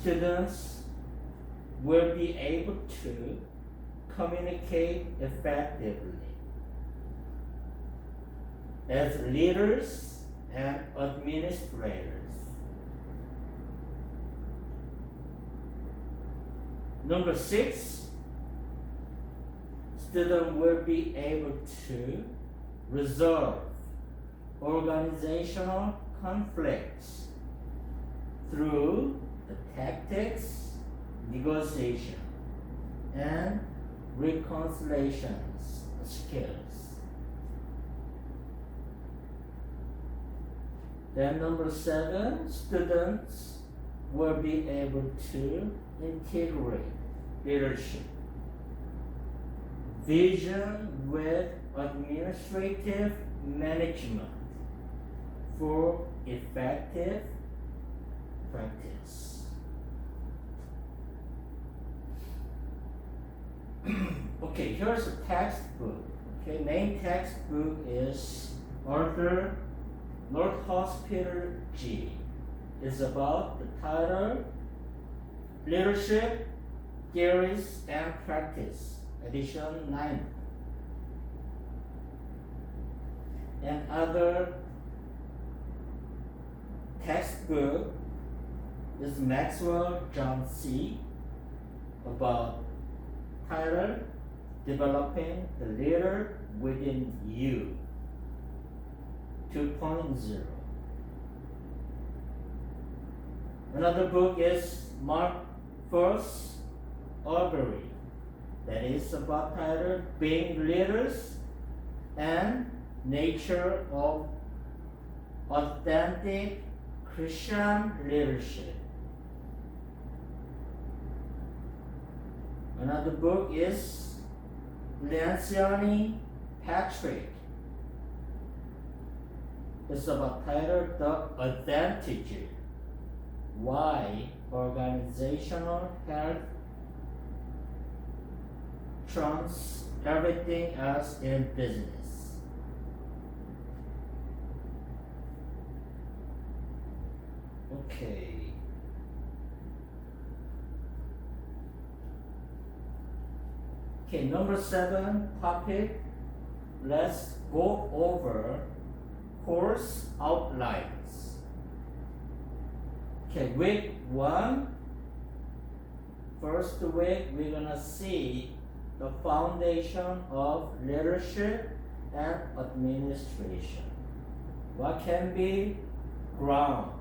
students will be able to communicate effectively as leaders and administrators. Number 6, students will be able to resolve organizational conflicts through the tactics, negotiation, and reconciliations skills. Then number 7, students will be able to integrate leadership, vision with administrative management for effective practice. Okay, here's a textbook. Okay, main textbook is Arthur North Hospital G. It's about the title Leadership, Theories and Practice, edition 9. And other textbook is Maxwell John C. about title Developing the Leader Within You 2.0. Another book is Mark First Aubrey, that is about title Being Leaders and Nature of Authentic Christian Leadership. Another book is Lanciani Patrick. It's about title The Advantage, Why Organizational Health Trumps Everything Else in Business. Okay. Okay, number 7 topic. Let's go over course outlines. Okay, week 1. First week, we're gonna see the foundation of leadership and administration. What can be ground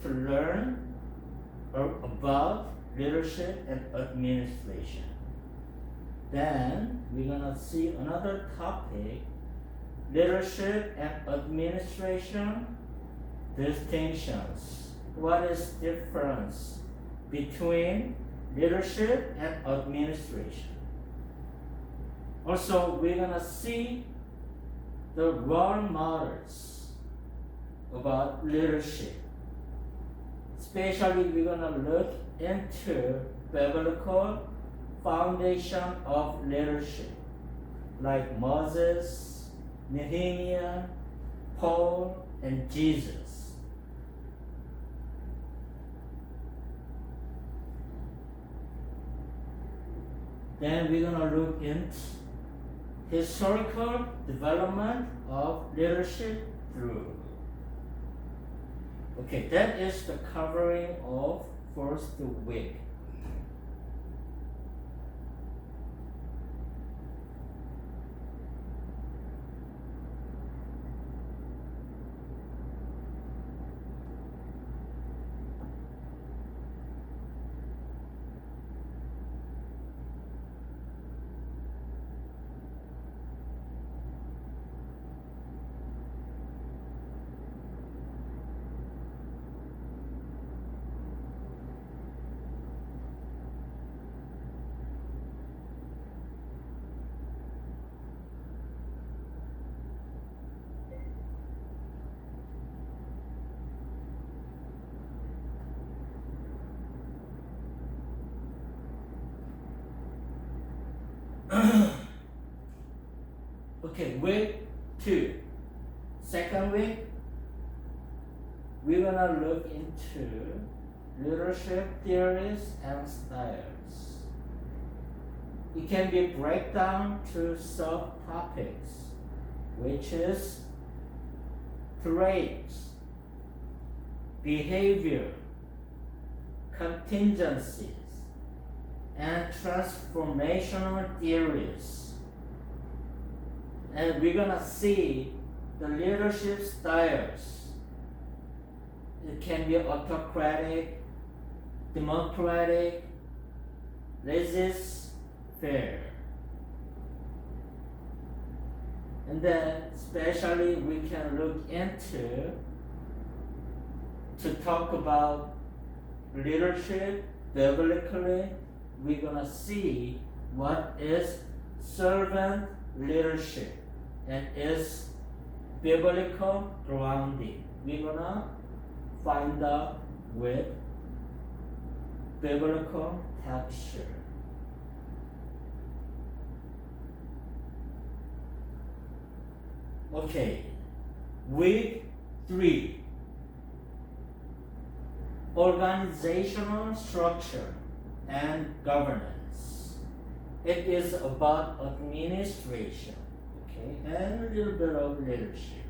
to learn about leadership and administration. Then we're gonna see another topic, leadership and administration distinctions. What is difference between leadership and administration? Also, we're gonna see the role models about leadership. Especially, we're gonna look into biblical foundation of leadership, like Moses, Nehemiah, Paul, and Jesus. Then we're gonna look into historical development of leadership through. Okay, that is the covering of first week. Okay, week 2. Second week, we're gonna look into leadership theories and styles. It can be breakdown to subtopics, which is traits, behavior, contingencies, and transformational theories. And we're gonna see the leadership styles. It can be autocratic, democratic, laissez-faire. And then especially we can look into to talk about leadership biblically. We're gonna see what is servant leadership and its biblical grounding. We're gonna find out with biblical texture. Okay, week 3. Organizational structure and governance. It is about administration, okay, and a little bit of leadership.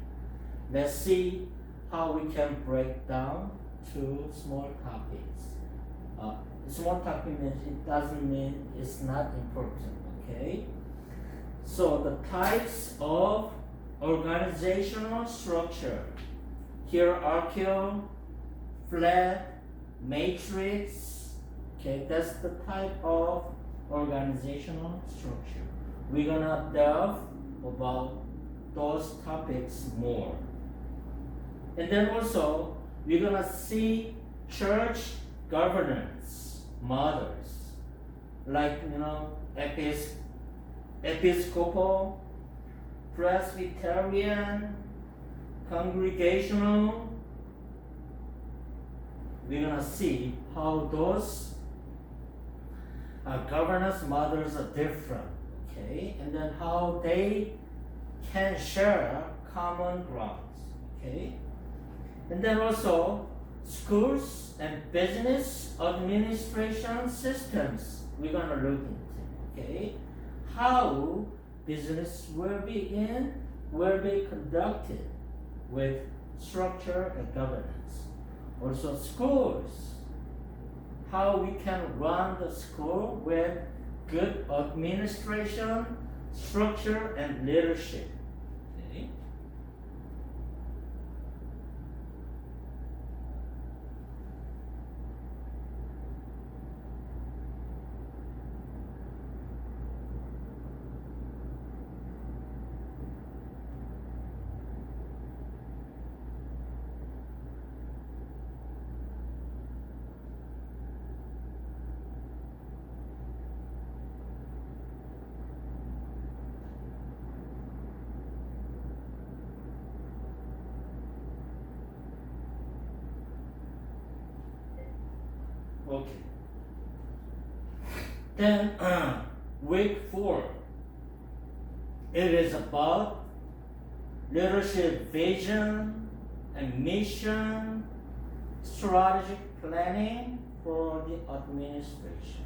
Let's see how we can break down to small topics. Small topic means it doesn't mean it's not important, okay? So the types of organizational structure: hierarchical, flat, matrix. Okay, that's the type of organizational structure. We're gonna delve about those topics more. And then also, we're gonna see church governance models, like, Episcopal, Presbyterian, Congregational. We're gonna see how those governance models are different, okay, and then how they can share common grounds, okay, and then also schools and business administration systems we're gonna look into, okay, how business will be conducted with structure and governance. Also schools, how we can run the school with good administration, structure, and leadership. Okay. Okay. Then week 4. It is about leadership vision and mission, strategic planning for the administration.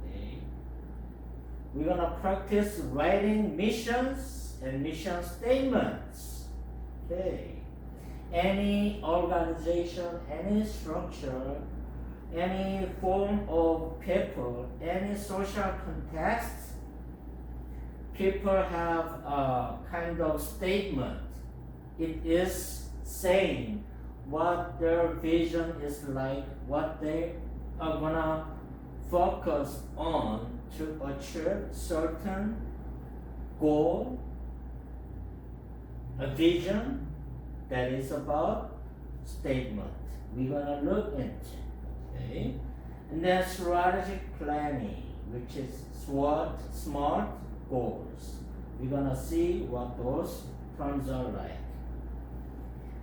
Okay. We're gonna practice writing missions and mission statements. Okay. Any organization, any structure, any form of people, any social context, people have a kind of statement. It is saying what their vision is like, what they are gonna focus on to achieve certain goal, a vision that is about statement. We're gonna look into. Okay. And then strategic planning, which is SMART goals. We're gonna see what those terms are like.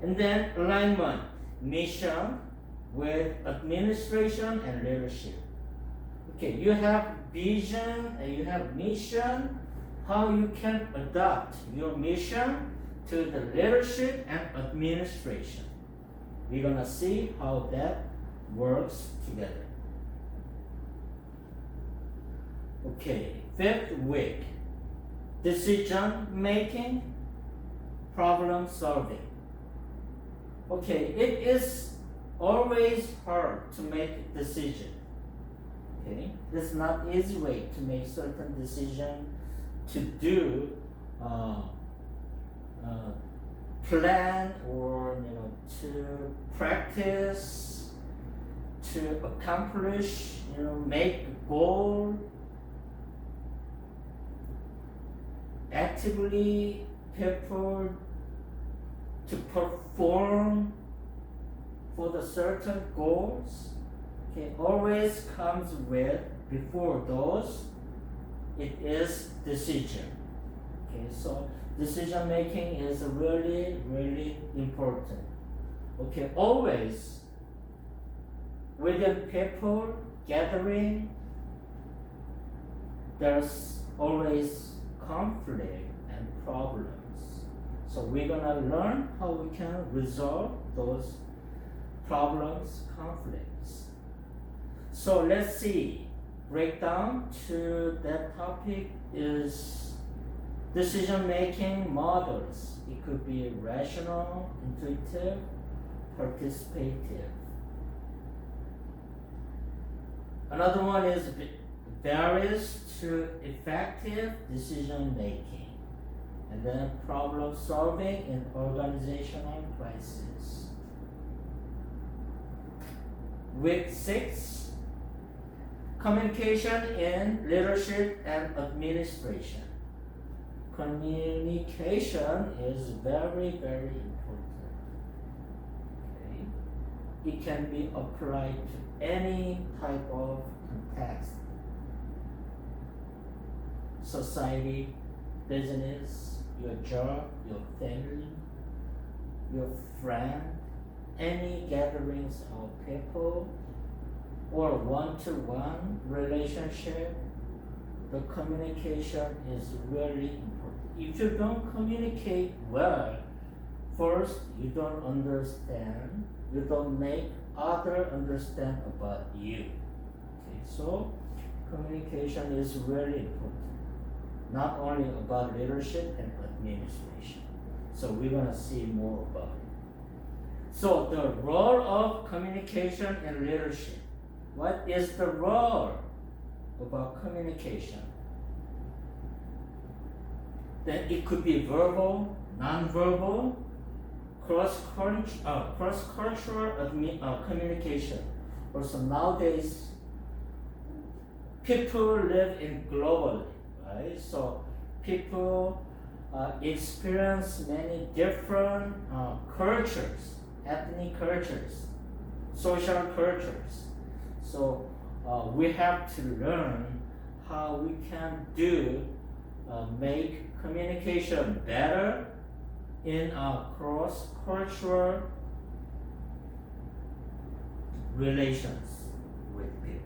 And then alignment, mission with administration and leadership. Okay, you have vision and you have mission, how you can adapt your mission to the leadership and administration. We're gonna see how that works together. Okay, fifth week, decision making, problem solving. Okay, it is always hard to make decision. Okay, it's not easy way to make certain decision, to do plan, or to practice, to accomplish, make a goal, actively people to perform for the certain goals. Okay, always comes with, before those, it is decision. Okay, so decision making is really, really important. Okay, always within people gathering, there's always conflict and problems. So we're gonna learn how we can resolve those problems, conflicts. So let's see, breakdown to that topic is decision-making models. It could be rational, intuitive, participative. Another one is barriers to effective decision-making, and then problem-solving in organizational crisis. Week 6, communication in leadership and administration. Communication is very, very important. Okay? It can be applied to any type of context. Society, business, your job, your family, your friend, any gatherings of people, or one-to-one relationship, the communication is really important. If you don't communicate well, first, you don't understand, you don't make others understand about you. Okay, so communication is really important, not only about leadership and administration. So we're gonna see more about it. So the role of communication in leadership. What is the role about communication? Then it could be verbal, non-verbal, cross-cultural communication. Also nowadays, people live in globally, right? So people experience many different cultures, ethnic cultures, social cultures. So we have to learn how we can make communication better in our cross-cultural relations with people.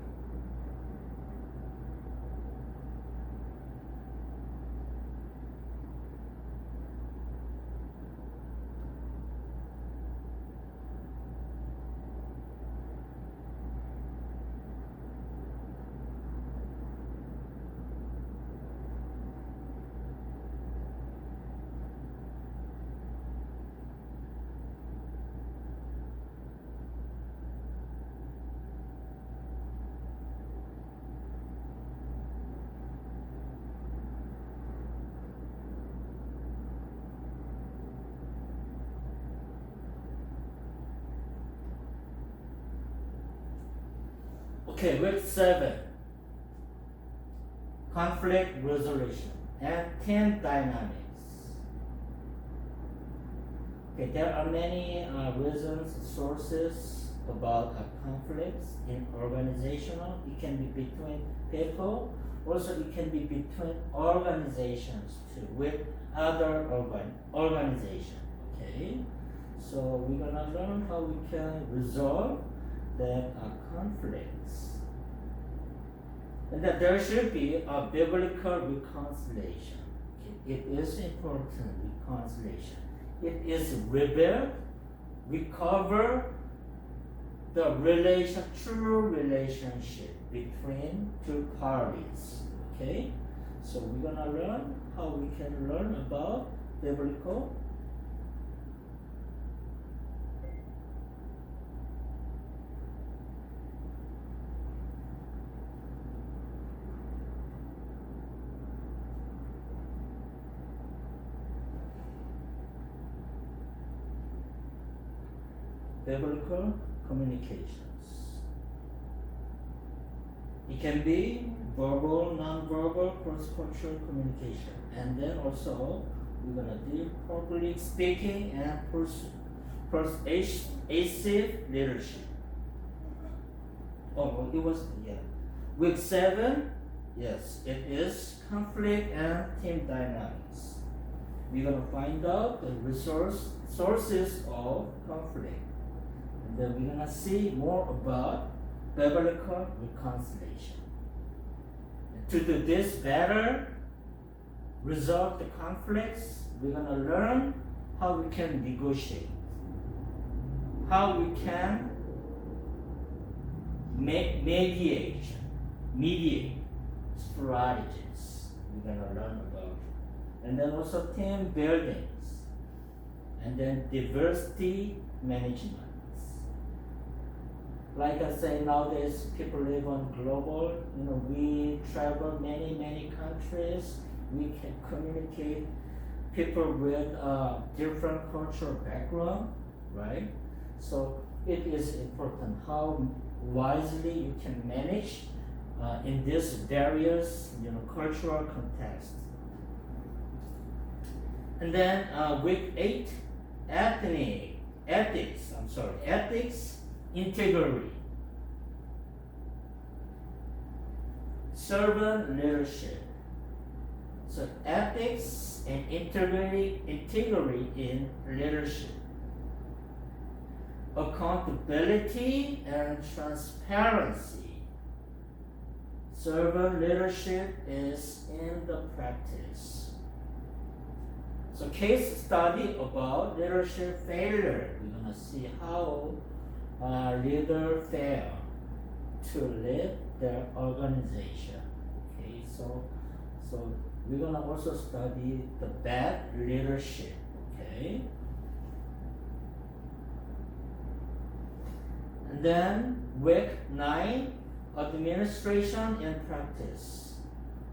Okay, week 7, conflict resolution and team dynamics. Okay, there are many reasons, sources about conflicts in organizational. It can be between people, also it can be between organizations too, with other organizations. Okay, so we're gonna learn how we can resolve that conflicts. And that there should be a biblical reconciliation. It is important, reconciliation. It is rebuild, recover, the relation, true relationship between two parties. Okay, so we're gonna learn how we can learn about biblical communications. It can be verbal, non-verbal, cross-cultural communication. And then also, we're going to do public speaking and persuasive leadership. Oh, it was, yeah. Week 7, yes, it is conflict and team dynamics. We're going to find out the sources of conflict. And then we're going to see more about biblical reconciliation. To do this better, resolve the conflicts, we're going to learn how we can negotiate, how we can mediate strategies. We're going to learn about it. And then also team buildings, and then diversity management. Like I say, nowadays people live on global, we travel many countries, we can communicate people with different cultural background, right? So it is important how wisely you can manage in this various, cultural context. And then week 8, ethics, integrity, servant leadership. So ethics and integrity in leadership, accountability and transparency. Servant leadership is in the practice. So case study about leadership failure. We're gonna see how leader fail to lead their organization. Okay, so we're gonna also study the bad leadership. Okay, and then week 9, administration and practice.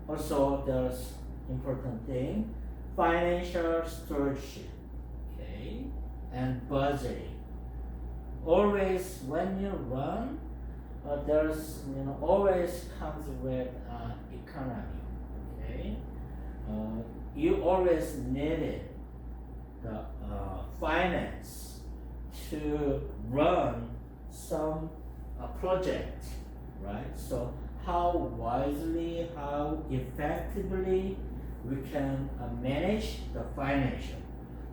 Also, there's important thing, financial stewardship. Okay, and budgeting. Always when you run, there's always comes with economy. Okay, you always needed the finance to run some project, right? So how wisely, how effectively we can manage the financial.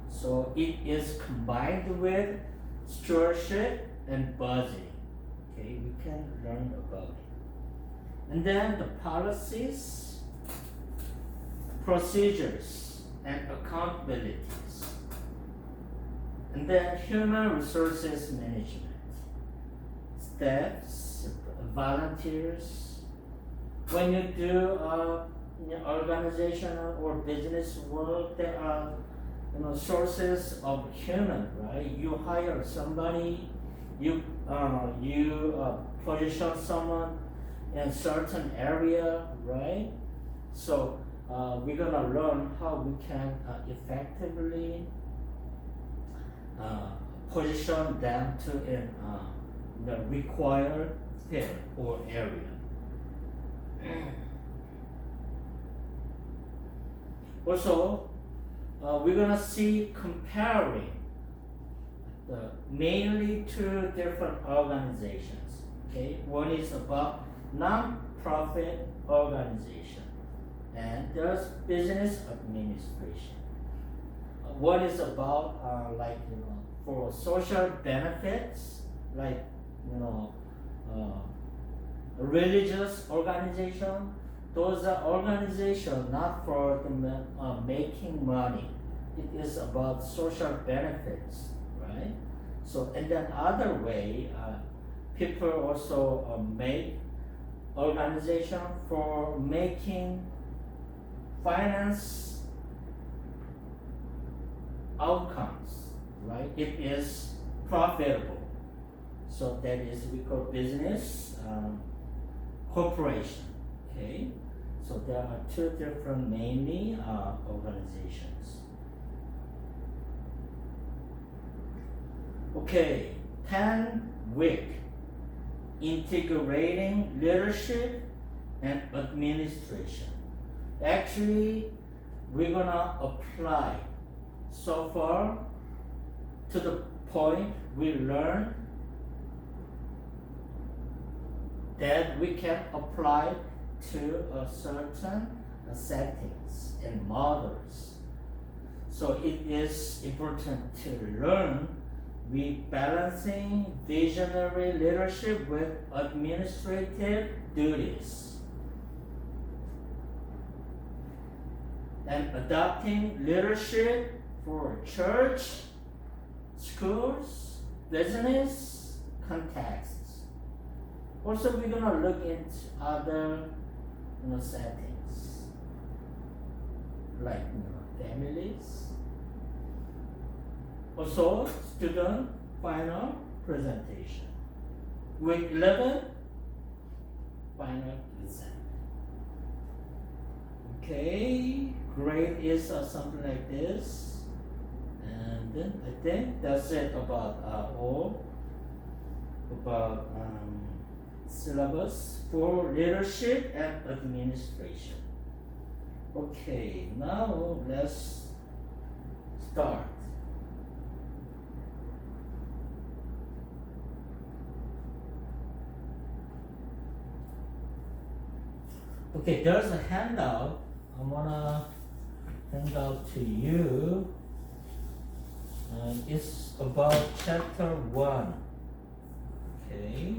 So it is combined with stewardship and budgeting. Okay, we can learn about it. And then the policies, procedures, and accountabilities. And then human resources management, staffs, volunteers. When you do organizational or business work, there are sources of human, right? You hire somebody, you position someone in certain area, right? So we're gonna learn how we can effectively position them to in the required field or area. Also, we're gonna see comparing mainly two different organizations. Okay, one is about non-profit organization, and there's business administration. One is about for social benefits, like religious organization. Those are organizations not for the making money. It is about social benefits, right? So, and then other way, people also make organization for making finance outcomes, right? It is profitable. So that is we call business corporation. Okay, so there are two different mainly organizations. Okay, 10-week integrating leadership and administration. Actually, we're gonna apply so far to the point we learned that we can apply to a certain settings and models. So it is important to learn rebalancing visionary leadership with administrative duties and adopting leadership for church, schools, business contexts. Also, we're gonna look into other settings like families. Also, student final presentation. Week 11, final exam. Okay, grade is something like this. And then I think that's it about all about syllabus for leadership and administration. Okay, now let's start. Okay, there's a handout. I'm gonna hand out to you. It's about chapter 1. Okay,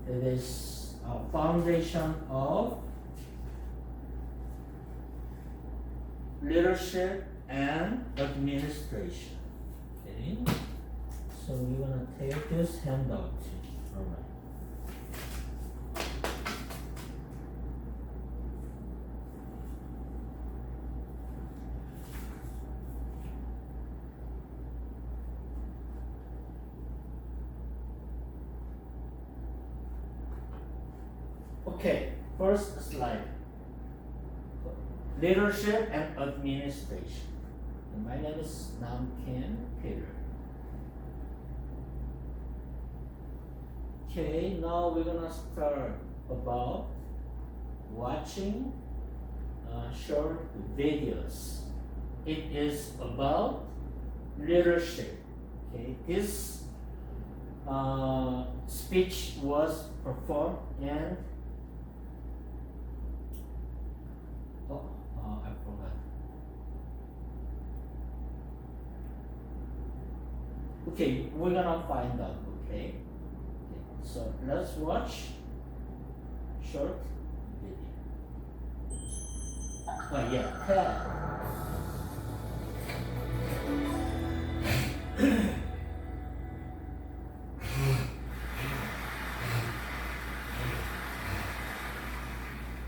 it is a foundation of leadership and administration. Okay, so we're gonna take this handout. All right. Okay, first slide. Leadership and administration. And my name is Namkin Peter. Okay, now we're gonna start about watching short videos. It is about leadership. Okay, this speech was performed in I forgot. Okay, we're gonna find out. Okay, so let's watch short video. Oh yeah,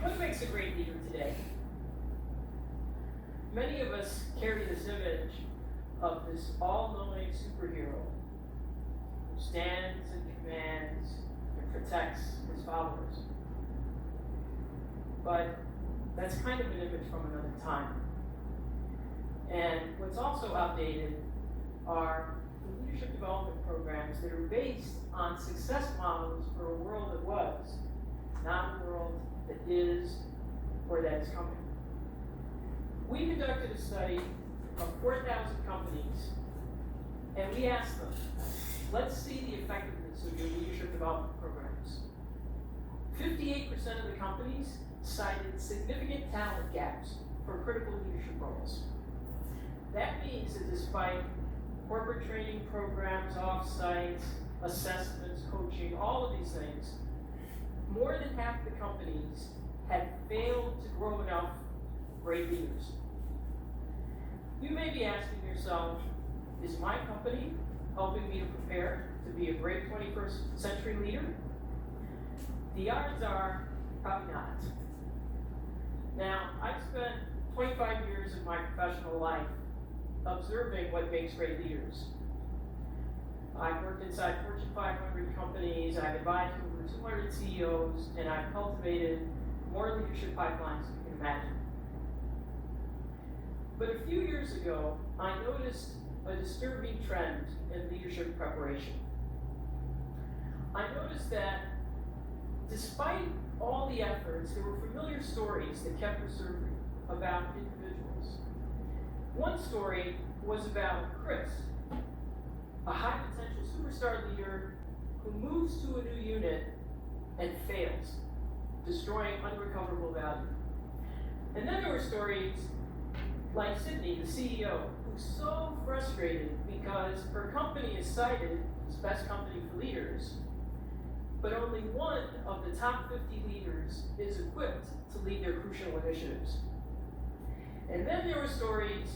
What makes a great leader today? Many of us carry this image of this all-knowing superhero who stands and commands and protects his followers. But that's kind of an image from another time. And what's also outdated are the leadership development programs that are based on success models for a world that was, not a world that is or that is coming. We conducted a study of 4,000 companies, and we asked them, let's see the effectiveness of your leadership development programs. 58% of the companies cited significant talent gaps for critical leadership roles. That means that despite corporate training programs, off-sites, assessments, coaching, all of these things, more than half the companies had failed to grow enough great leaders. You may be asking yourself, is my company helping me to prepare to be a great 21st century leader? The odds are probably not. Now, I've spent 25 years of my professional life observing what makes great leaders. I've worked inside Fortune 500 companies, I've advised over 200 CEOs, and I've cultivated more leadership pipelines than you can imagine. But a few years ago, I noticed a disturbing trend in leadership preparation. I noticed that despite all the efforts, there were familiar stories that kept resurfacing about individuals. One story was about Chris, a high potential superstar leader who moves to a new unit and fails, destroying unrecoverable value. And then there were stories like Sydney, the CEO, who's so frustrated because her company is cited as best company for leaders, but only one of the top 50 leaders is equipped to lead their crucial initiatives. And then there were stories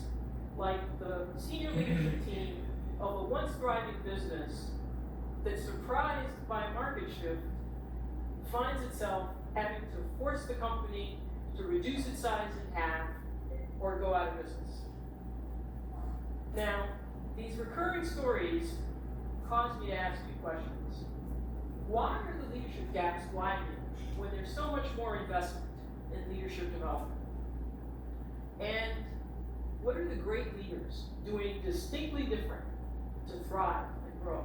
like the senior leadership team of a once thriving business that, surprised by a market shift, finds itself having to force the company to reduce its size in half or go out of business. Now, these recurring stories cause me to ask you questions. Why are the leadership gaps widening when there's so much more investment in leadership development? And what are the great leaders doing distinctly different to thrive and grow?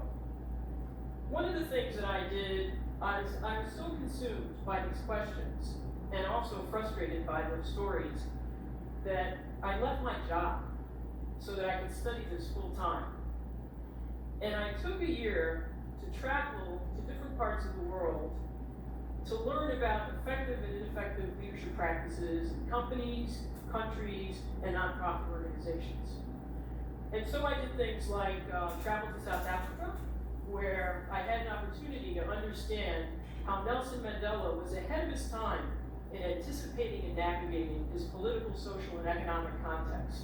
One of the things that I did, I was so consumed by these questions and also frustrated by those stories that I left my job so that I could study this full time. And I took a year to travel to different parts of the world to learn about effective and ineffective leadership practices in companies, countries, and nonprofit organizations. And so I did things like travel to South Africa, where I had an opportunity to understand how Nelson Mandela was ahead of his time in anticipating and navigating his political, social, and economic context.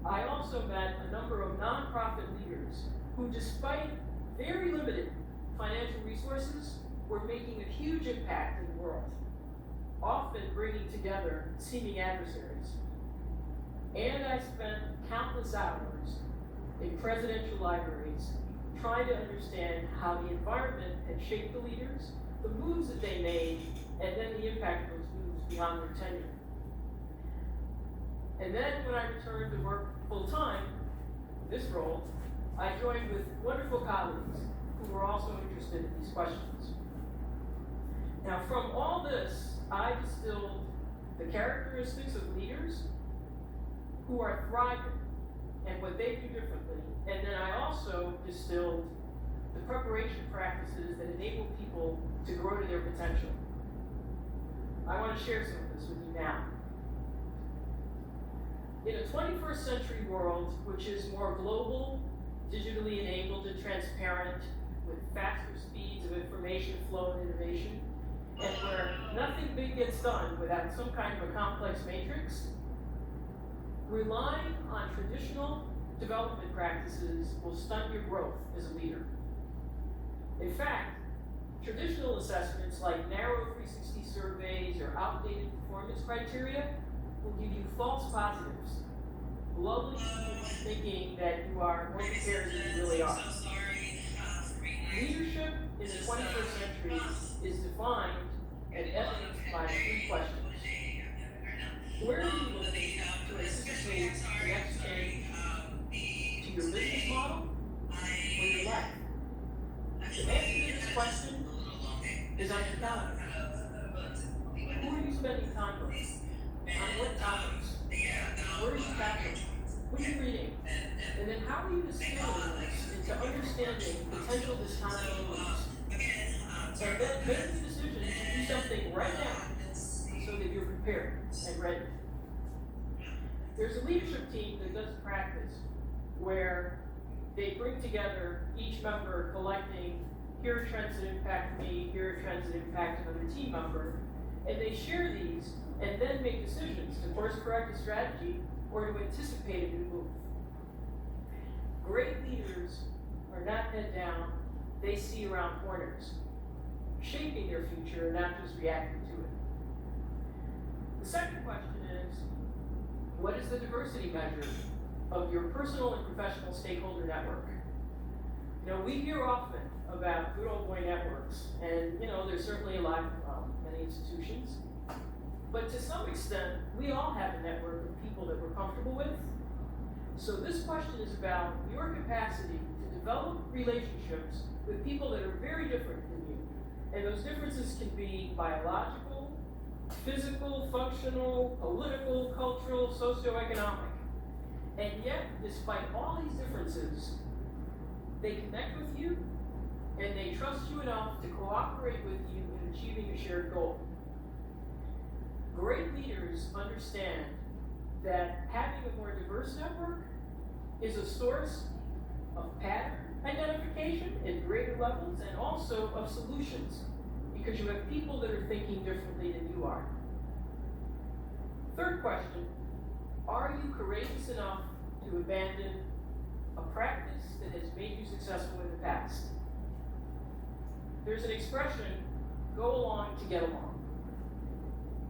I also met a number of nonprofit leaders who, despite very limited financial resources, were making a huge impact in the world, often bringing together seeming adversaries. And I spent countless hours in presidential libraries trying to understand how the environment had shaped the leaders, the moves that they made, and then the impact of those moves beyond their tenure. And then when I returned to work full-time, this role, I joined with wonderful colleagues who were also interested in these questions. Now, from all this, I distilled the characteristics of leaders who are thriving and what they do differently. And then I also distilled the preparation practices that enable people to grow to their potential. I want to share some of this with you now. In a 21st century world, which is more global, digitally enabled and transparent, with faster speeds of information flow and innovation, and where nothing big gets done without some kind of a complex matrix, relying on traditional development practices will stunt your growth as a leader. In fact, traditional assessments like narrow 360 surveys or outdated performance criteria will give you false positives, lulling you into thinking that you are more prepared than you really are. Leadership in the 21st century is defined and evidenced by three questions. Where are you looking to anticipate the next change to your business model or your life? The answer to this question is on your calendar. Who are you spending time with? On what topics? Where are you traveling? What are you reading? And then how are you distilling this into understanding potential discontinuities? And then make the decision to do something right now so that you're prepared and ready. There's a leadership team that does practice where they bring together each member collecting, here are trends that impact me, here are trends that impact another team member, and they share these and then make decisions to course correct a strategy or to anticipate a new move. Great leaders leaders are not head down, they see around corners, shaping their future, not just reacting to it. The second question is, what is the diversity measure of your personal and professional stakeholder network? You know, we hear often about good old boy networks, and you know, there's certainly a lot, many institutions, but to some extent, we all have a network of people that we're comfortable with. So this question is about your capacity to develop relationships with people that are very different than you. And those differences can be biological, physical, functional, political, cultural, socioeconomic. And yet, despite all these differences, they connect with you and they trust you enough to cooperate with you in achieving a shared goal. Great leaders understand that having a more diverse network is a source of pattern identification at greater levels and also of solutions, because you have people that are thinking differently than you are. Third question, are you courageous enough to abandon a practice that has made you successful in the past? There's an expression, go along to get along.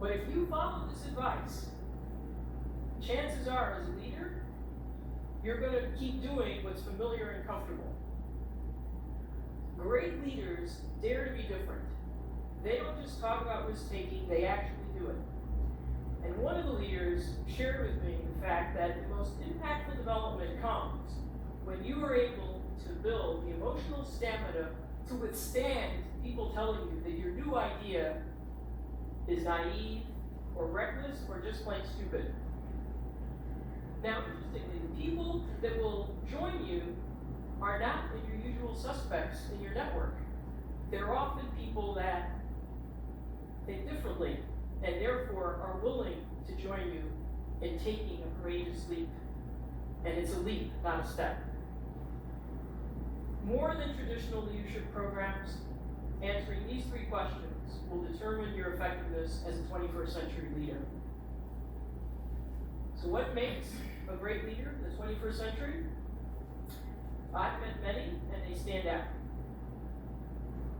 But if you follow this advice, chances are, as a leader, you're going to keep doing what's familiar and comfortable. Great leaders dare to be different. They don't just talk about risk-taking, they actually do it. And one of the leaders shared with me the fact that the most impactful development comes when you are able to build the emotional stamina to withstand people telling you that your new idea is naive or reckless or just plain stupid. Now, interestingly, the people that will join you are not your usual suspects in your network. They're often people that think differently and therefore are willing to join you in taking a courageous leap. And it's a leap, not a step. More than traditional leadership programs, answering these three questions will determine your effectiveness as a 21st century leader. So what makes a great leader in the 21st century? I've met many, and they stand out.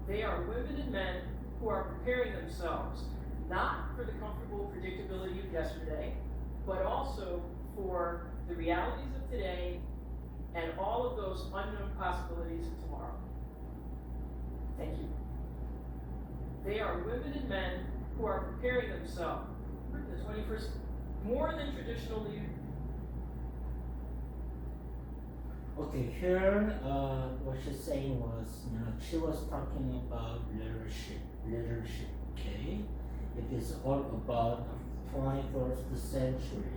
They are women and men who are preparing themselves, not for the comfortable predictability of yesterday, but also for the realities of today and all of those unknown possibilities of tomorrow. Thank you. They are women and men who are preparing themselves for the 21st, more than traditional leaders. Okay, here what she's saying was, she was talking about leadership, okay? It is all about the 21st century.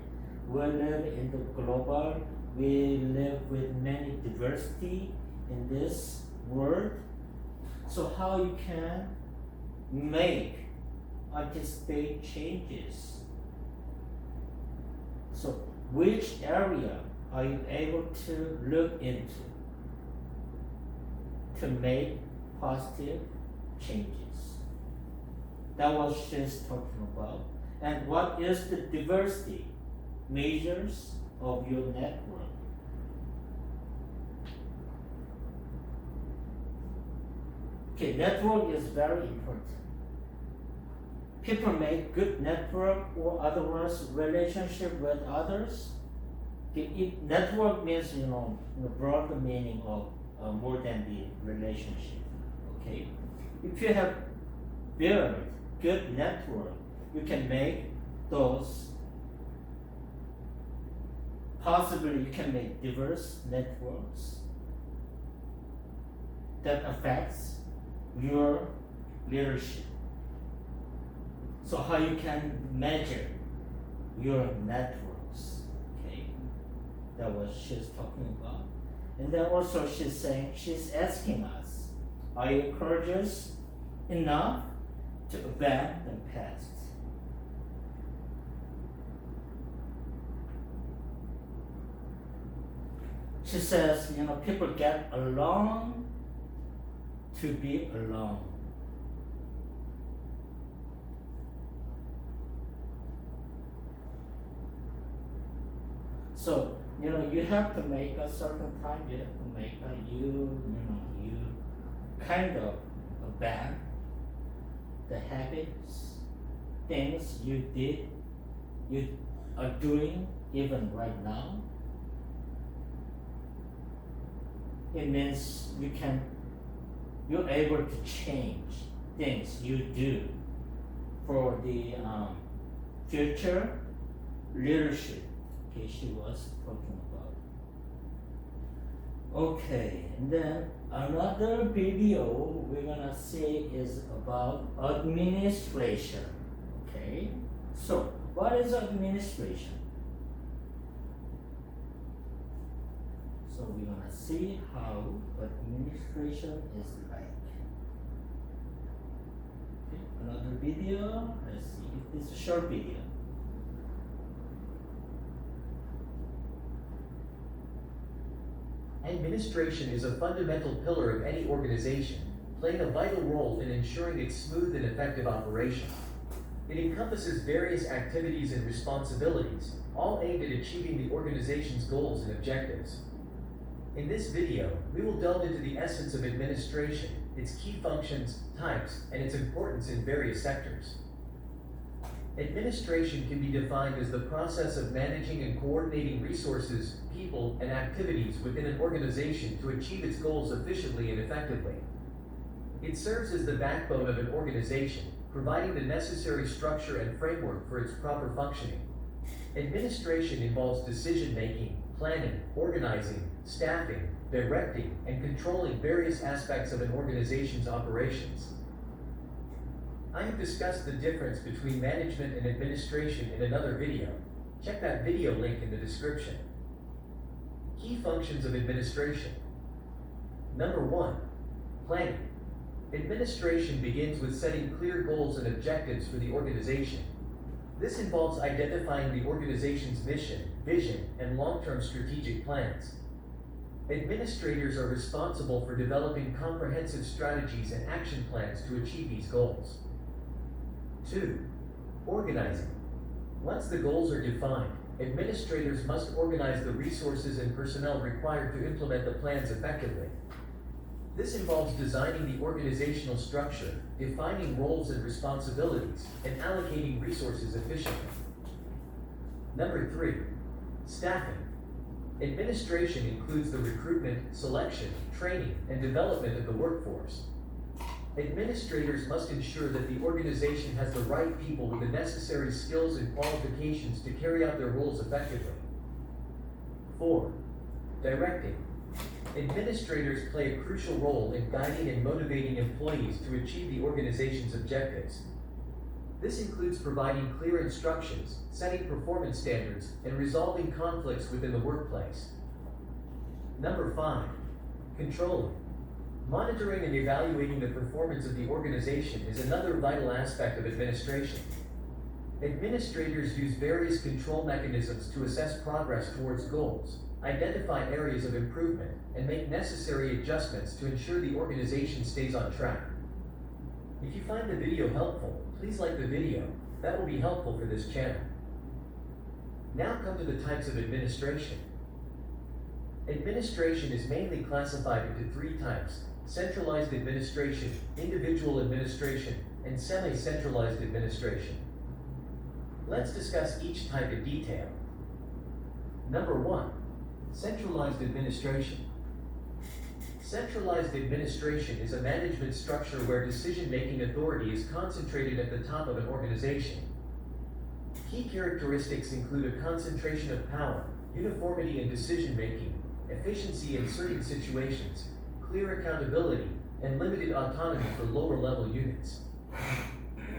We live in the global, we live with many diversity in this world. So how you can anticipate changes? So which area are you able to look into to make positive changes? That was she's talking about. And what is the diversity measures of your network? Okay, network is very important. People make good network, or otherwise relationship with others. Network means, the broader meaning of more than the relationship. Okay, if you have built good network, you can make those. Possibly, you can make diverse networks that affects your leadership. So how you can measure your networks? Okay, that was she's talking about. And then also she's asking us, are you courageous enough to abandon the past? She says, people get along to be alone. So you have to make a certain time, you have to make you kind of ban the habits, things you did, you are doing even right now. It means you're able to change things you do for the future leadership. Okay, she was talking about. Okay, and then another video we're gonna see is about administration. Okay, so what is administration? So we're gonna see how administration is like. Okay, another video. Let's see if this is a short video. Administration is a fundamental pillar of any organization, playing a vital role in ensuring its smooth and effective operation. It encompasses various activities and responsibilities, all aimed at achieving the organization's goals and objectives. In this video, we will delve into the essence of administration, its key functions, types, and its importance in various sectors. Administration can be defined as the process of managing and coordinating resources, people, and activities within an organization to achieve its goals efficiently and effectively. It serves as the backbone of an organization, providing the necessary structure and framework for its proper functioning. Administration involves decision-making, planning, organizing, staffing, directing, and controlling various aspects of an organization's operations. I have discussed the difference between management and administration in another video. Check that video link in the description. Key functions of administration. Number 1, planning. Administration begins with setting clear goals and objectives for the organization. This involves identifying the organization's mission, vision, and long-term strategic plans. Administrators are responsible for developing comprehensive strategies and action plans to achieve these goals. 2. Organizing. Once the goals are defined, administrators must organize the resources and personnel required to implement the plans effectively. This involves designing the organizational structure, defining roles and responsibilities, and allocating resources efficiently. Number 3, staffing. Administration includes the recruitment, selection, training, and development of the workforce. Administrators must ensure that the organization has the right people with the necessary skills and qualifications to carry out their roles effectively. 4. Directing. Administrators play a crucial role in guiding and motivating employees to achieve the organization's objectives. This includes providing clear instructions, setting performance standards, and resolving conflicts within the workplace. Number 5, controlling. Monitoring and evaluating the performance of the organization is another vital aspect of administration. Administrators use various control mechanisms to assess progress towards goals, identify areas of improvement, and make necessary adjustments to ensure the organization stays on track. If you find the video helpful, please like the video. That will be helpful for this channel. Now come to the types of administration. Administration is mainly classified into 3 types: centralized administration, individual administration, and semi-centralized administration. Let's discuss each type in detail. Number 1, centralized administration. Centralized administration is a management structure where decision-making authority is concentrated at the top of an organization. Key characteristics include a concentration of power, uniformity in decision-making, efficiency in certain situations, clear accountability, and limited autonomy for lower-level units.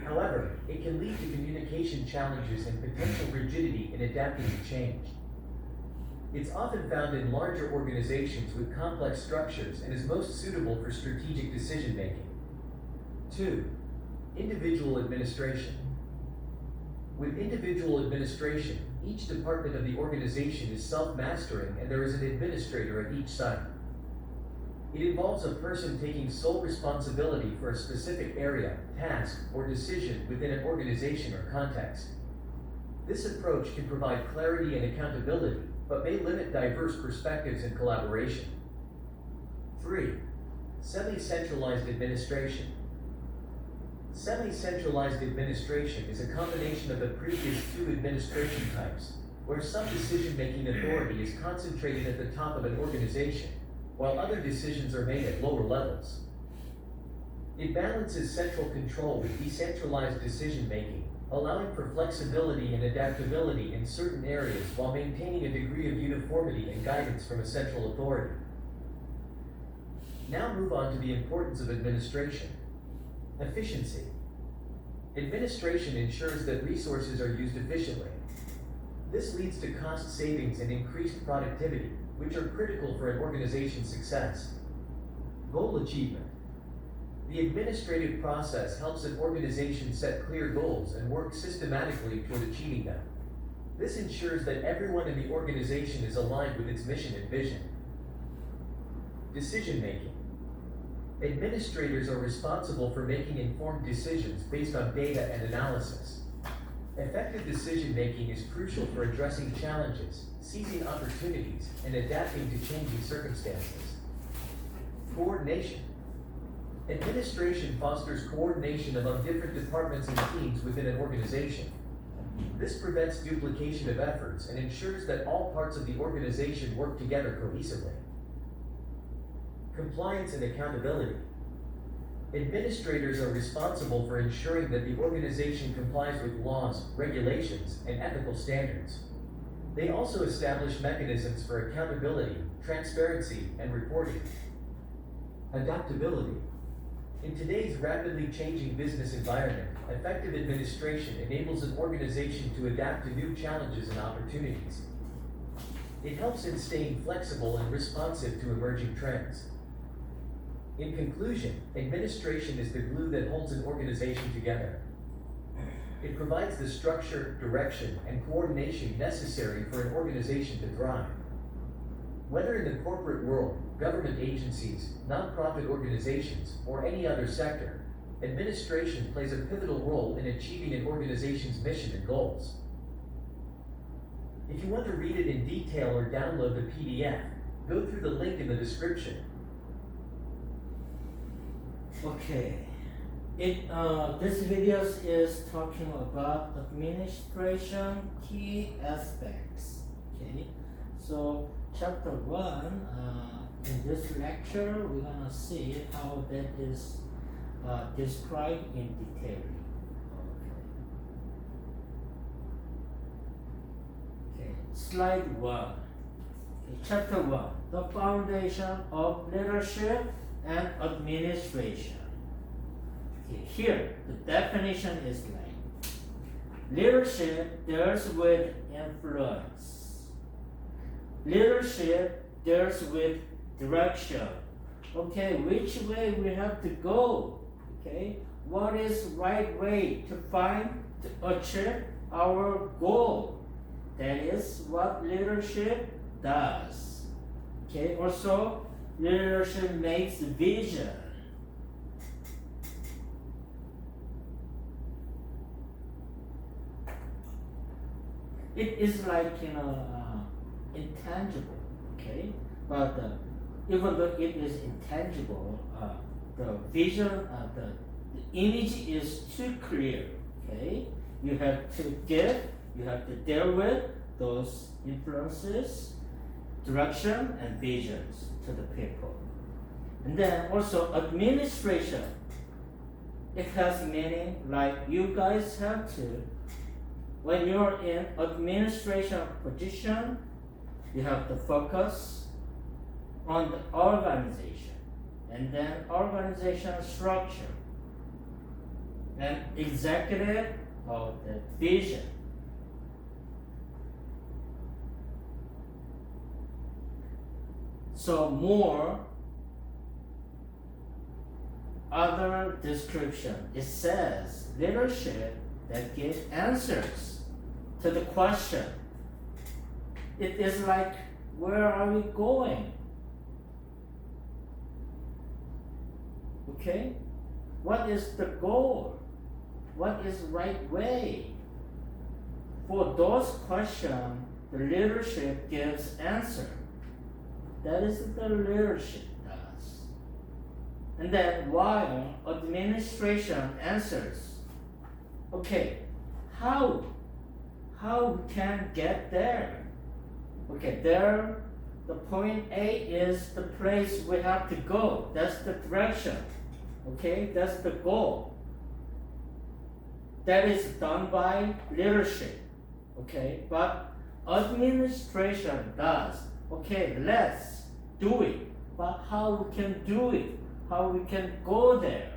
However, it can lead to communication challenges and potential rigidity in adapting to change. It's often found in larger organizations with complex structures and is most suitable for strategic decision-making. 2. Individual administration. With individual administration, each department of the organization is self-mastering and there is an administrator at each site. It involves a person taking sole responsibility for a specific area, task, or decision within an organization or context. This approach can provide clarity and accountability, but may limit diverse perspectives and collaboration. 3. Semi-centralized administration. Semi-centralized administration is a combination of the previous two administration types, where some decision-making authority is concentrated at the top of an organization, while other decisions are made at lower levels. It balances central control with decentralized decision-making, allowing for flexibility and adaptability in certain areas while maintaining a degree of uniformity and guidance from a central authority. Now move on to the importance of administration. Efficiency. Administration ensures that resources are used efficiently. This leads to cost savings and increased productivity, which are critical for an organization's success. Goal achievement. The administrative process helps an organization set clear goals and work systematically toward achieving them. This ensures that everyone in the organization is aligned with its mission and vision. Decision making. Administrators are responsible for making informed decisions based on data and analysis. Effective decision making is crucial for addressing challenges, seizing opportunities, and adapting to changing circumstances. Coordination. Administration fosters coordination among different departments and teams within an organization. This prevents duplication of efforts and ensures that all parts of the organization work together cohesively. Compliance and accountability. Administrators are responsible for ensuring that the organization complies with laws, regulations, and ethical standards. They also establish mechanisms for accountability, transparency, and reporting. Adaptability. In today's rapidly changing business environment, effective administration enables an organization to adapt to new challenges and opportunities. It helps in staying flexible and responsive to emerging trends. In conclusion, administration is the glue that holds an organization together. It provides the structure, direction, and coordination necessary for an organization to thrive. Whether in the corporate world, government agencies, nonprofit organizations, or any other sector, administration plays a pivotal role in achieving an organization's mission and goals. If you want to read it in detail or download the PDF, go through the link in the description. Okay, this video is talking about administration key aspects. Okay, so chapter 1, in this lecture, we're gonna see how that is described in detail. Okay, slide 1. Okay, chapter 1, the foundation of leadership and administration. Okay, here, the definition is like, leadership deals with influence. Leadership deals with direction. Okay, which way we have to go? Okay, what is right way to find to achieve our goal? That is what leadership does. Okay, also leadership makes vision. It is like intangible, okay? But even though it is intangible, the vision, the image is too clear, okay? You have to deal with those influences, direction, and visions to the people. And then also administration. It has meaning like you guys have to, when you're in administration position, you have to focus on the organization and then organization structure and executive of the vision. So more other description. It says leadership that gives answers to the question. It is like, where are we going? Okay? What is the goal? What is right way? For those questions, the leadership gives answer. That is the leadership does. And then while administration answers, okay, how we can get there? Okay, there, the point A is the place we have to go. That's the direction. Okay, that's the goal. That is done by leadership. Okay, but administration does. Okay, let's do it. But how we can do it? How we can go there?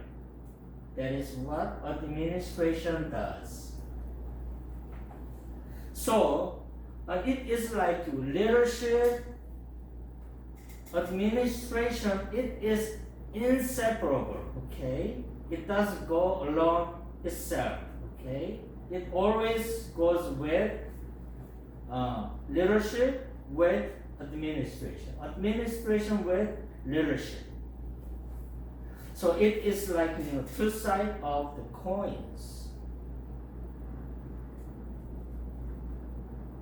That is what administration does. So, it is like leadership, administration, it is inseparable, okay? It doesn't go along itself, okay? It always goes with leadership with administration, administration with leadership. So it is like two sides of the coins.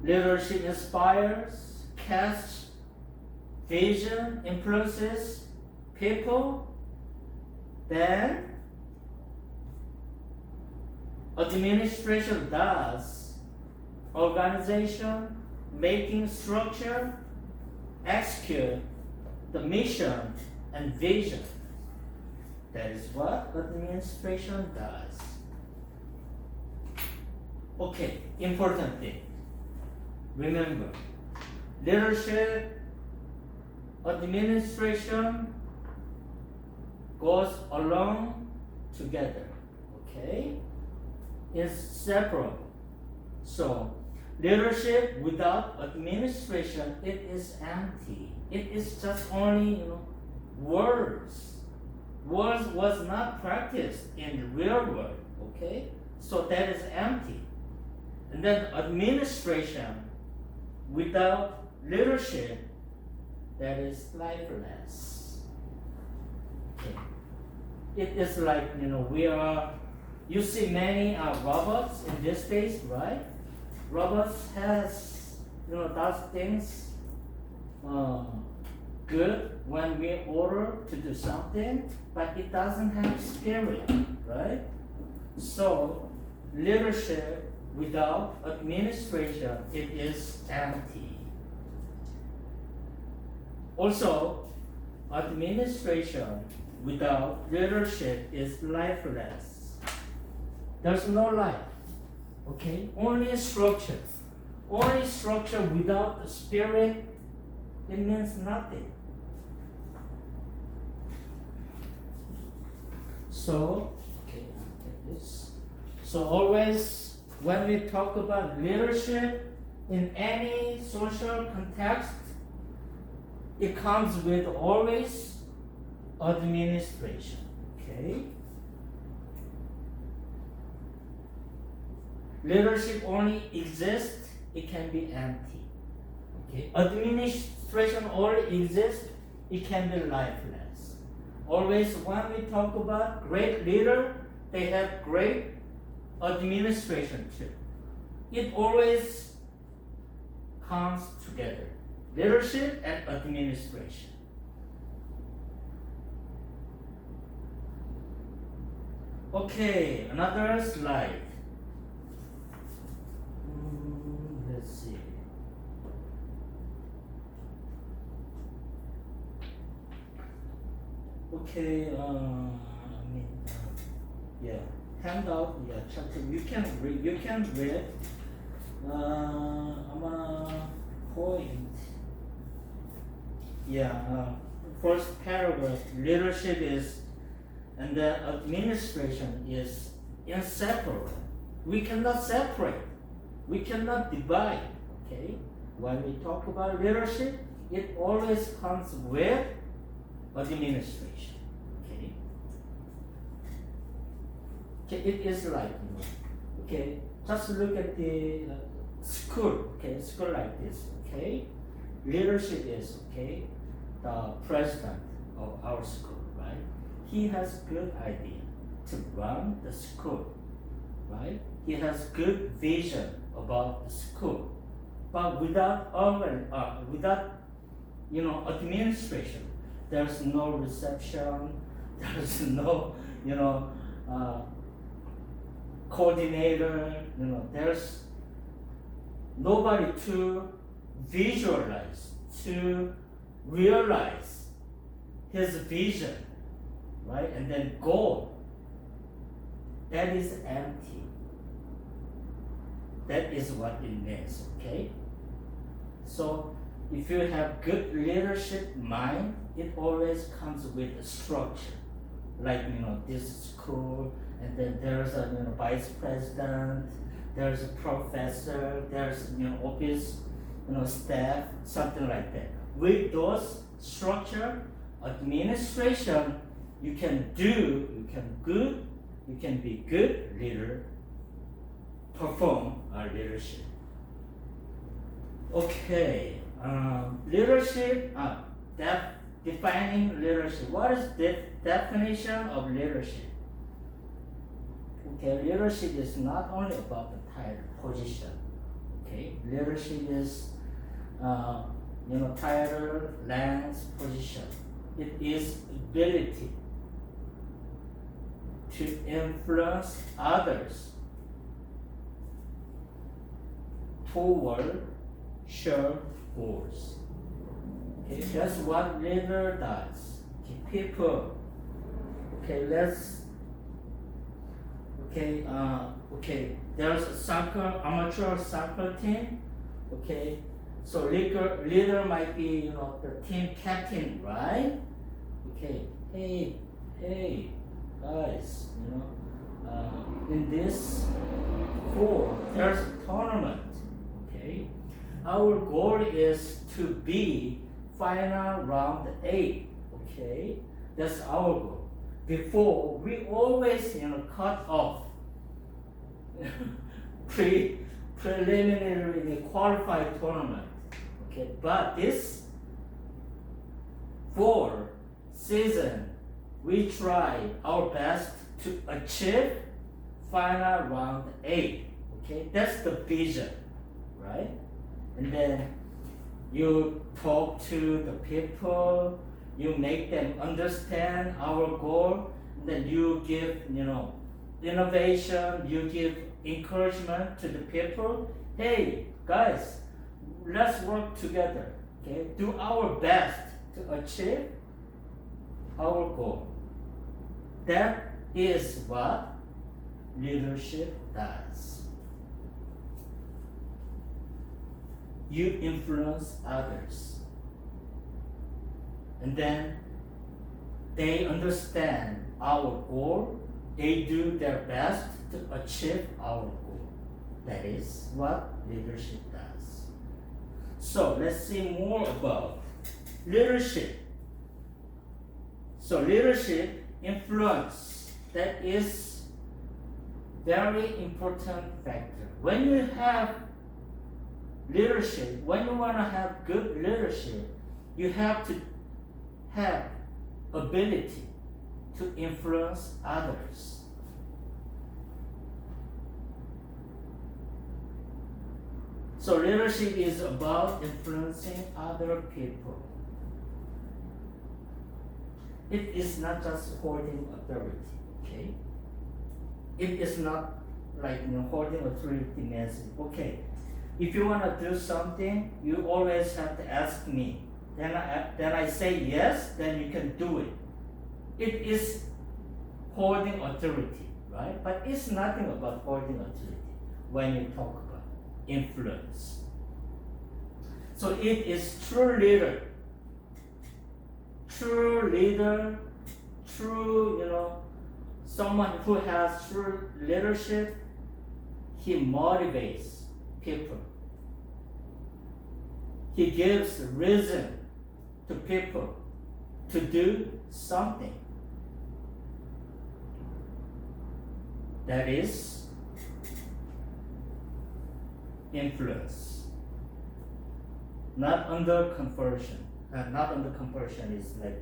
Leadership inspires, casts vision, influences people. Then administration does organization, making structure, execute the mission and vision. That is what administration does. Okay, important thing. Remember, leadership, administration goes along together. Okay? Inseparable. So, leadership without administration, it is empty. It is just only words. Words was not practiced in the real world. Okay? So that is empty. And then administration without leadership, that is lifeless. Okay. It is like, you see many robots in these days, right? Robots has, does things good when we order to do something, but it doesn't have spirit, right? So, leadership without administration, it is empty. Also, administration without leadership is lifeless. There's no life, okay? Only structure. Only structure without the spirit, it means nothing. So, okay, take this. So always when we talk about leadership in any social context, it comes with always administration, okay? Leadership only exists, it can be empty, okay? Administration only exists, it can be lifeless. Always when we talk about great leader, they have great administration too. It always comes together. Leadership and administration. Okay, another slide. Let's see. Okay, handout, chapter. You can read. Point. First paragraph, leadership is, and the administration is inseparable. We cannot separate. We cannot divide, okay? When we talk about leadership, it always comes with administration, okay? Okay, it is like, okay, just look at the school, okay, school like this, okay? Leadership is, okay, the president of our school, right? He has good idea to run the school, right? He has good vision about the school. But without administration, there's no reception, there's no, coordinator, there's nobody to visualize, to realize his vision, right? And then goal. That is empty. That is what it means, okay? So if you have good leadership mind, it always comes with a structure. Like, this school, and then there's a vice president, there's a professor, there's office, staff, something like that. With those structure, administration, you can be good leader, perform leadership. Okay, leadership, defining leadership. What is the definition of leadership? Okay, leadership is not only about the title, position. Okay, leadership is, title, length, position. It is ability to influence others toward shared goals. Okay, that's what leader does. Okay, people. Okay, there's a amateur soccer team. Okay, so leader might be, the team captain, right? Okay, hey, guys, in this there's a tournament. Okay, our goal is to be final round 8. Okay, that's our goal. Before we always cut off preliminary qualified tournament. Okay, but this fall season we try our best to achieve final round 8. Okay, that's the vision, right? And then you talk to the people, you make them understand our goal, and then you give, innovation, you give encouragement to the people. Hey, guys, let's work together, okay? Do our best to achieve our goal. That is what leadership does. You influence others. And then they understand our goal. They do their best to achieve our goal. That is what leadership does. So let's see more about leadership. So leadership, influence, that is very important factor. When you have leadership, when you want to have good leadership, you have to have ability to influence others. So leadership is about influencing other people. It is not just holding authority, okay? It is not like holding authority means, okay, if you want to do something, you always have to ask me. Then I say yes, then you can do it. It is holding authority, right? But it's nothing about holding authority when you talk about influence. So it is true leader, someone who has true leadership. He motivates people. He gives reason to people to do something. That is influence. Not under compulsion. Not under compulsion is like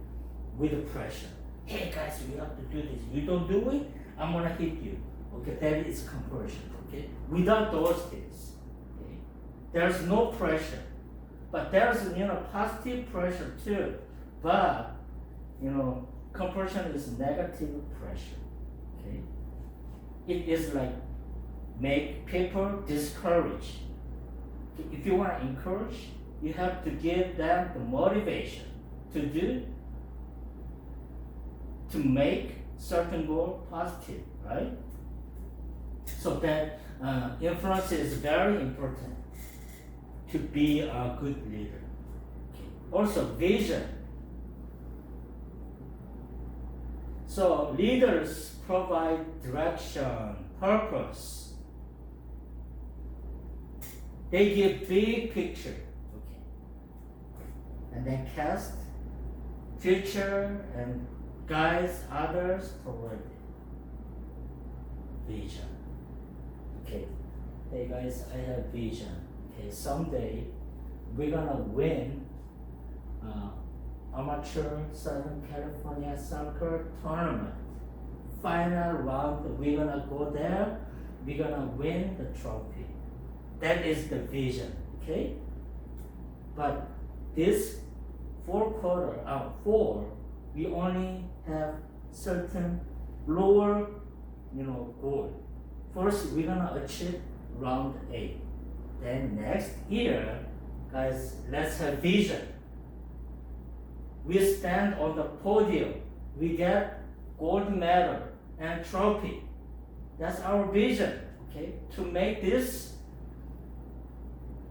with pressure. Hey guys, we have to do this. You don't do it, I'm gonna hit you. Okay, that is compulsion. Okay, without those things. Okay, There's no pressure, but there's positive pressure too. But compulsion is negative pressure. Okay, it is like make people discouraged. If you want to encourage, you have to give them the motivation to make certain goal positive, right? So that influence is very important to be a good leader. Okay. Also, vision. So leaders provide direction, purpose. They give big picture, okay, and then cast future and guides others toward vision. Okay, hey guys, I have vision. Okay, someday we're gonna win amateur Southern California soccer tournament. Final round, we're gonna go there. We're gonna win the trophy. That is the vision. Okay, but this four, we only have certain lower, goal. First, we're gonna achieve round A. Then next year, guys, let's have vision. We stand on the podium. We get gold medal and trophy. That's our vision. Okay, to make this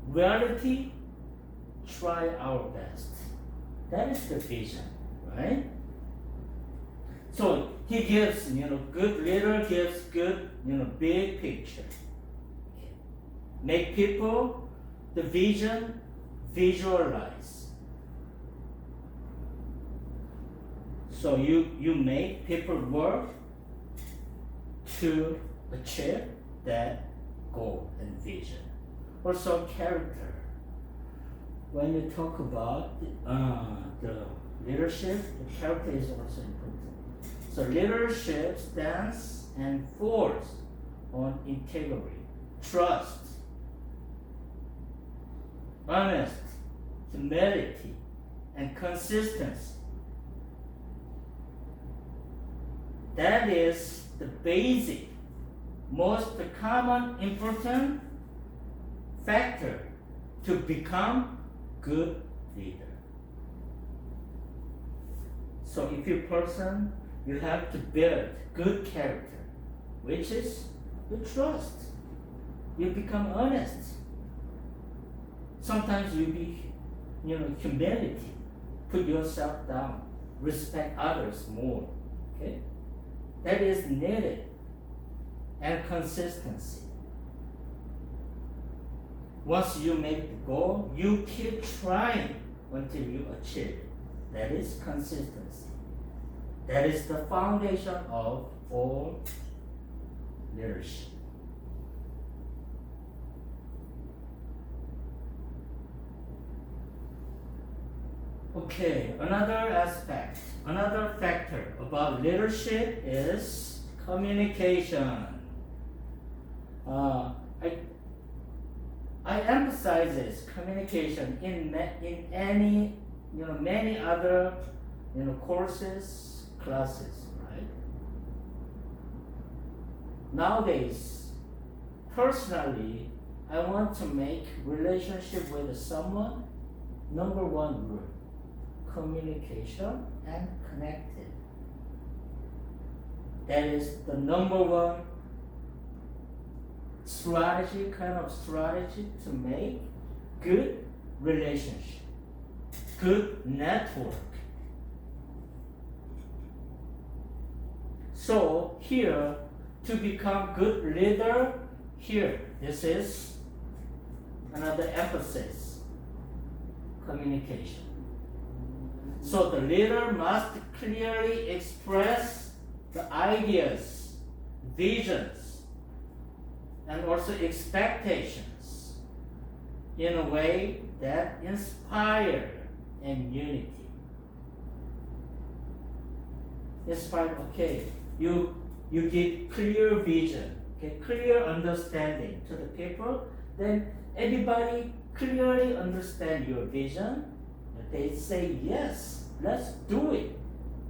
reality, try our best. That is the vision, right? So he gives, good leader gives good, big picture. Okay. Make people the vision visualize. So you make people work to achieve that goal and vision. Also character. When you talk about the leadership, the character is also important. So leadership stands and falls on integrity, trust, honesty, humility, and consistency. That is the basic, most common important factor to become good leader. So if you person, you have to build good character, which is you trust. You become honest. Sometimes you be, humility. Put yourself down. Respect others more. Okay, that is needed. And consistency. Once you make the goal, you keep trying until you achieve it. That is consistency. That is the foundation of all leadership. Okay, another aspect, another factor about leadership is communication. I emphasize this communication in any many other courses, classes, right? Nowadays, personally, I want to make relationship with someone number one rule: communication and connected. That is the number one strategy, kind of strategy to make good relationship, good network. So here, to become good leader, here, this is another emphasis, communication. So the leader must clearly express the ideas, visions, and also expectations in a way that inspire and unity. Inspire, okay, you give clear vision, okay, clear understanding to the people, then everybody clearly understand your vision. They say, yes, let's do it.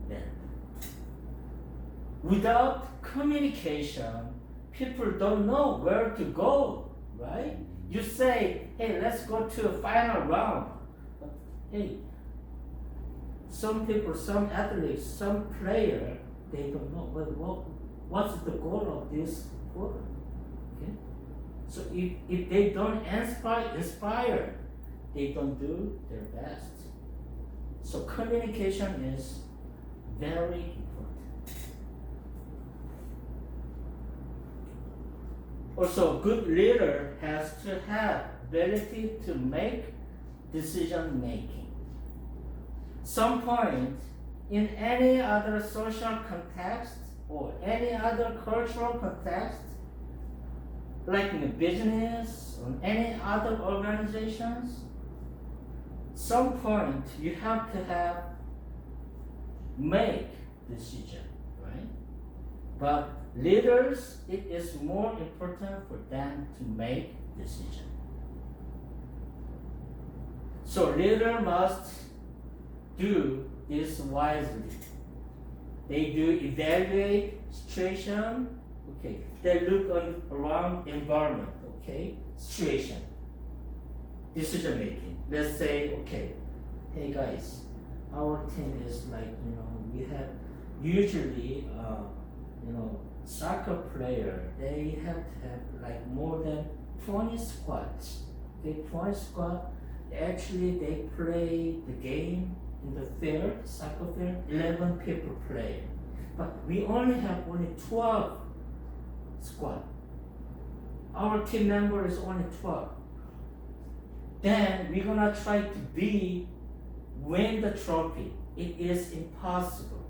Then, without communication, people don't know where to go, right? You say, hey, let's go to a final round. But, hey, some people, some athletes, some player, they don't know what's the goal of this sport. Okay? So if they don't inspire, they don't do their best. So communication is very important. Also, good leader has to have ability to make decision making. Some point in any other social context or any other cultural context, like in a business or any other organizations, some point you have to make decision, right? But leaders, it is more important for them to make decision. So leader must do this wisely. They do evaluate situation, okay. They look around environment, okay, situation, decision making. Let's say, okay, hey guys, our team is like, we have usually, soccer player, they have to have like more than 20 squads. Okay, 20 squad, actually they play the game in the field, soccer field, 11 people play. But we only have 12 squad. Our team member is only 12. Then we're gonna try to win the trophy. It is impossible.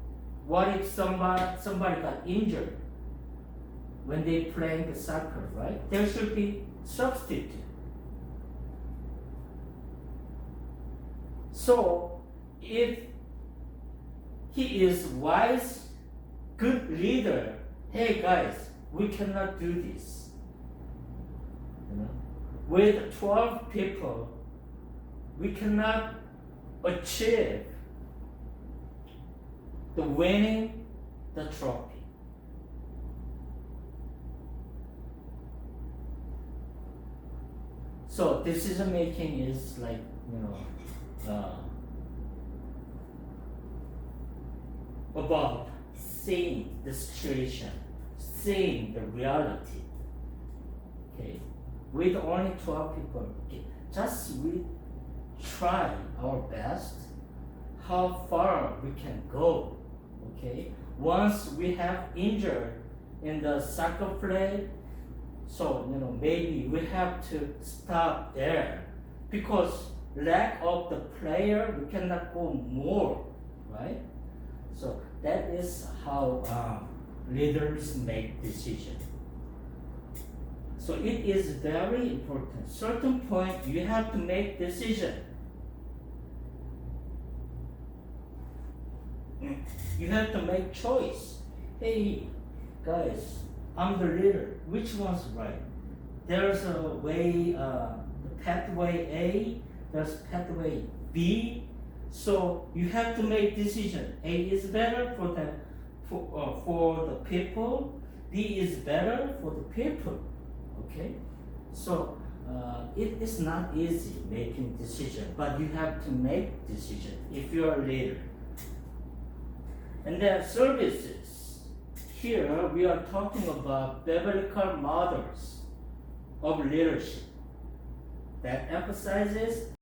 What if somebody got injured when they playing the soccer, right? There should be substitute. So if he is wise, good leader, hey guys, we cannot do this. With 12 people, we cannot achieve the winning the trophy. So decision making is like, about seeing the situation, seeing the reality. Okay, with only 12 people, okay, just we try our best how far we can go. Okay, once we have injured in the soccer play, so maybe we have to stop there because lack of the player we cannot go more, right? So that is how leaders make decisions. So it is very important. Certain point you have to make decision. You have to make choice. Hey guys, I'm the leader. Which one's right? There's a way, the pathway A. There's pathway B. So you have to make decision. A is better for the people. B is better for the people. Okay. So it is not easy making decision, but you have to make decision if you are a leader. And then services. Here we are talking about biblical models of leadership that emphasizes